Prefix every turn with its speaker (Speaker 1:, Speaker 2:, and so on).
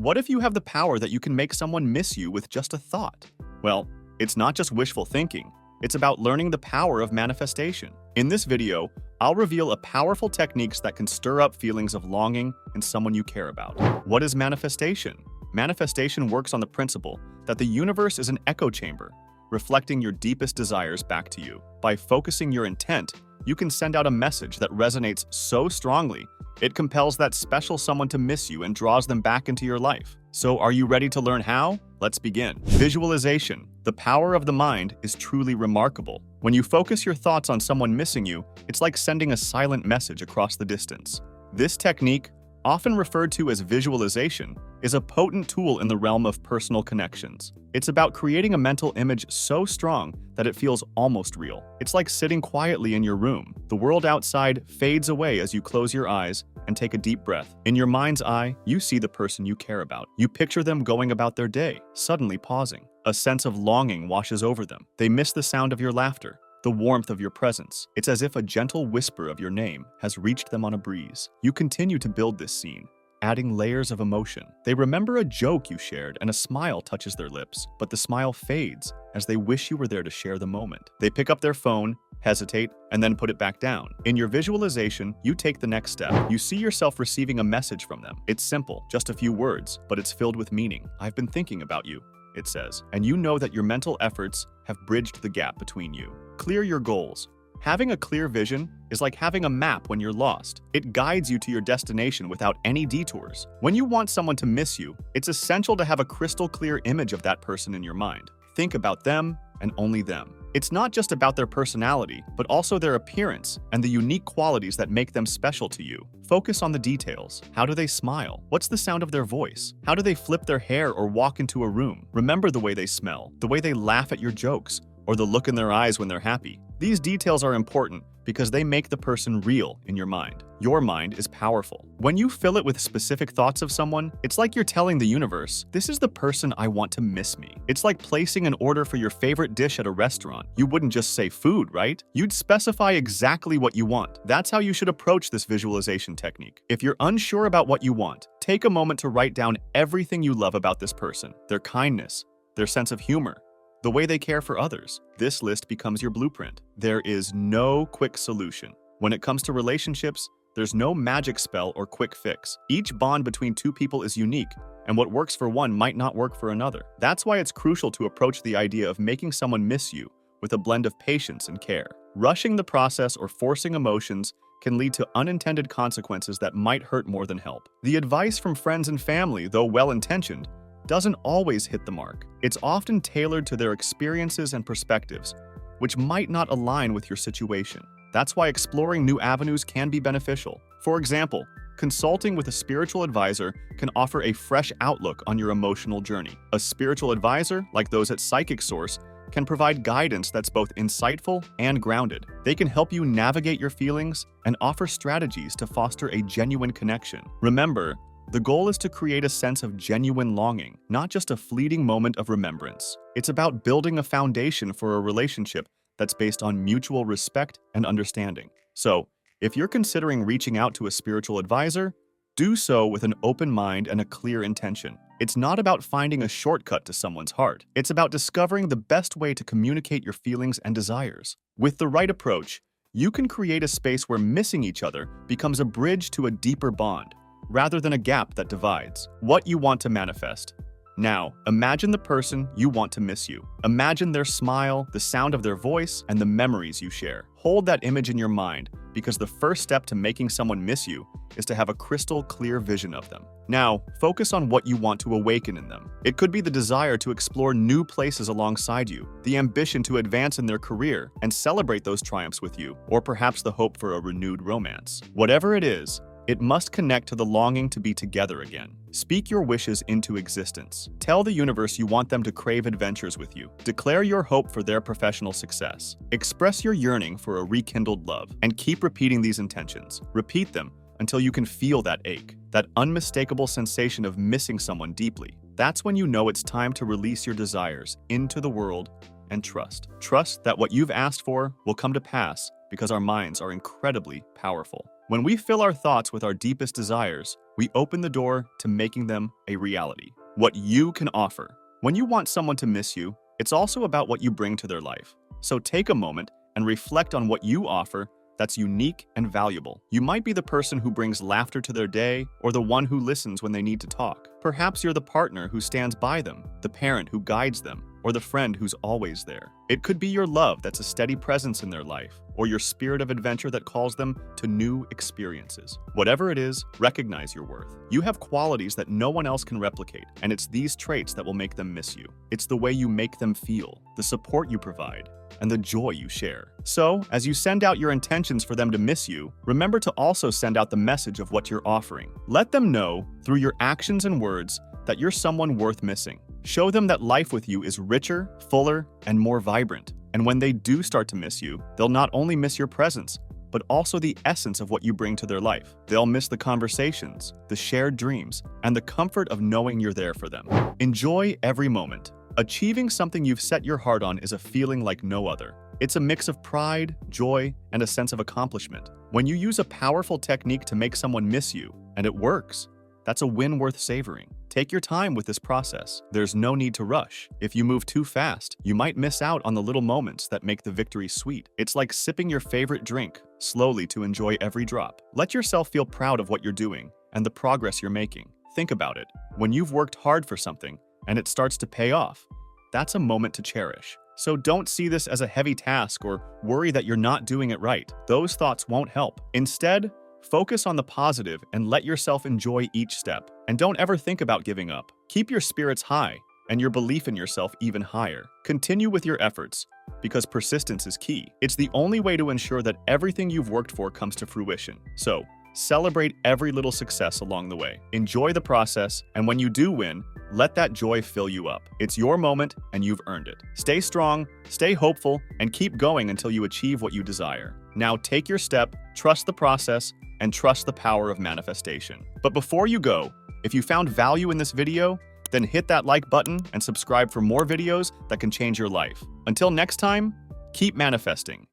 Speaker 1: What if you have the power that you can make someone miss you with just a thought? Well, it's not just wishful thinking. It's about learning the power of manifestation. In this video, I'll reveal a powerful techniques that can stir up feelings of longing in someone you care about. What is manifestation? Manifestation works on the principle that the universe is an echo chamber, reflecting your deepest desires back to you. By focusing your intent, you can send out a message that resonates so strongly, it compels that special someone to miss you and draws them back into your life. So are you ready to learn how? Let's begin. Visualization. The power of the mind is truly remarkable. When you focus your thoughts on someone missing you, it's like sending a silent message across the distance. This technique, often referred to as visualization, is a potent tool in the realm of personal connections. It's about creating a mental image so strong that it feels almost real. It's like sitting quietly in your room. The world outside fades away as you close your eyes and take a deep breath. In your mind's eye, you see the person you care about. You picture them going about their day, suddenly pausing. A sense of longing washes over them. They miss the sound of your laughter, the warmth of your presence. It's as if a gentle whisper of your name has reached them on a breeze. You continue to build this scene, adding layers of emotion. They remember a joke you shared and a smile touches their lips, but the smile fades as they wish you were there to share the moment. They pick up their phone, hesitate, and then put it back down. In your visualization, you take the next step. You see yourself receiving a message from them. It's simple, just a few words, but it's filled with meaning. "I've been thinking about you," it says, and you know that your mental efforts have bridged the gap between you. Clear your goals. Having a clear vision is like having a map when you're lost. It guides you to your destination without any detours. When you want someone to miss you, it's essential to have a crystal clear image of that person in your mind. Think about them and only them. It's not just about their personality, but also their appearance and the unique qualities that make them special to you. Focus on the details. How do they smile? What's the sound of their voice? How do they flip their hair or walk into a room? Remember the way they smell, the way they laugh at your jokes, or the look in their eyes when they're happy. These details are important because they make the person real in your mind. Your mind is powerful. When you fill it with specific thoughts of someone, it's like you're telling the universe, "This is the person I want to miss me." It's like placing an order for your favorite dish at a restaurant. You wouldn't just say food, right? You'd specify exactly what you want. That's how you should approach this visualization technique. If you're unsure about what you want, take a moment to write down everything you love about this person: their kindness, their sense of humor, the way they care for others. This list becomes your blueprint. There is no quick solution. When it comes to relationships, there's no magic spell or quick fix. Each bond between two people is unique, and what works for one might not work for another. That's why it's crucial to approach the idea of making someone miss you with a blend of patience and care. Rushing the process or forcing emotions can lead to unintended consequences that might hurt more than help. The advice from friends and family, though well-intentioned, doesn't always hit the mark. It's often tailored to their experiences and perspectives, which might not align with your situation. That's why exploring new avenues can be beneficial. For example, consulting with a spiritual advisor can offer a fresh outlook on your emotional journey. A spiritual advisor, like those at Psychic Source, can provide guidance that's both insightful and grounded. They can help you navigate your feelings and offer strategies to foster a genuine connection. Remember, the goal is to create a sense of genuine longing, not just a fleeting moment of remembrance. It's about building a foundation for a relationship that's based on mutual respect and understanding. So, if you're considering reaching out to a spiritual advisor, do so with an open mind and a clear intention. It's not about finding a shortcut to someone's heart. It's about discovering the best way to communicate your feelings and desires. With the right approach, you can create a space where missing each other becomes a bridge to a deeper bond, rather than a gap that divides. What you want to manifest. Now, imagine the person you want to miss you. Imagine their smile, the sound of their voice, and the memories you share. Hold that image in your mind, because the first step to making someone miss you is to have a crystal clear vision of them. Now, focus on what you want to awaken in them. It could be the desire to explore new places alongside you, the ambition to advance in their career and celebrate those triumphs with you, or perhaps the hope for a renewed romance. Whatever it is, it must connect to the longing to be together again. Speak your wishes into existence. Tell the universe you want them to crave adventures with you. Declare your hope for their professional success. Express your yearning for a rekindled love, and keep repeating these intentions. Repeat them until you can feel that ache, that unmistakable sensation of missing someone deeply. That's when you know it's time to release your desires into the world and trust. Trust that what you've asked for will come to pass because our minds are incredibly powerful. When we fill our thoughts with our deepest desires, we open the door to making them a reality. What you can offer. When you want someone to miss you, it's also about what you bring to their life. So take a moment and reflect on what you offer that's unique and valuable. You might be the person who brings laughter to their day, or the one who listens when they need to talk. Perhaps you're the partner who stands by them, the parent who guides them, or the friend who's always there. It could be your love that's a steady presence in their life, or your spirit of adventure that calls them to new experiences. Whatever it is, recognize your worth. You have qualities that no one else can replicate, and it's these traits that will make them miss you. It's the way you make them feel, the support you provide, and the joy you share. So, as you send out your intentions for them to miss you, remember to also send out the message of what you're offering. Let them know, through your actions and words, that you're someone worth missing. Show them that life with you is richer, fuller, and more vibrant. And when they do start to miss you, they'll not only miss your presence, but also the essence of what you bring to their life. They'll miss the conversations, the shared dreams, and the comfort of knowing you're there for them. Enjoy every moment. Achieving something you've set your heart on is a feeling like no other. It's a mix of pride, joy, and a sense of accomplishment. When you use a powerful technique to make someone miss you, and it works, that's a win worth savoring. Take your time with this process. There's no need to rush. If you move too fast, you might miss out on the little moments that make the victory sweet. It's like sipping your favorite drink, slowly to enjoy every drop. Let yourself feel proud of what you're doing and the progress you're making. Think about it. When you've worked hard for something, and it starts to pay off, that's a moment to cherish. So don't see this as a heavy task or worry that you're not doing it right. Those thoughts won't help. Instead, focus on the positive and let yourself enjoy each step. And don't ever think about giving up. Keep your spirits high and your belief in yourself even higher. Continue with your efforts, because persistence is key. It's the only way to ensure that everything you've worked for comes to fruition. So, celebrate every little success along the way. Enjoy the process, and when you do win, let that joy fill you up. It's your moment, and you've earned it. Stay strong, stay hopeful, and keep going until you achieve what you desire. Now take your step, trust the process, and trust the power of manifestation. But before you go, if you found value in this video, then hit that like button and subscribe for more videos that can change your life. Until next time, keep manifesting.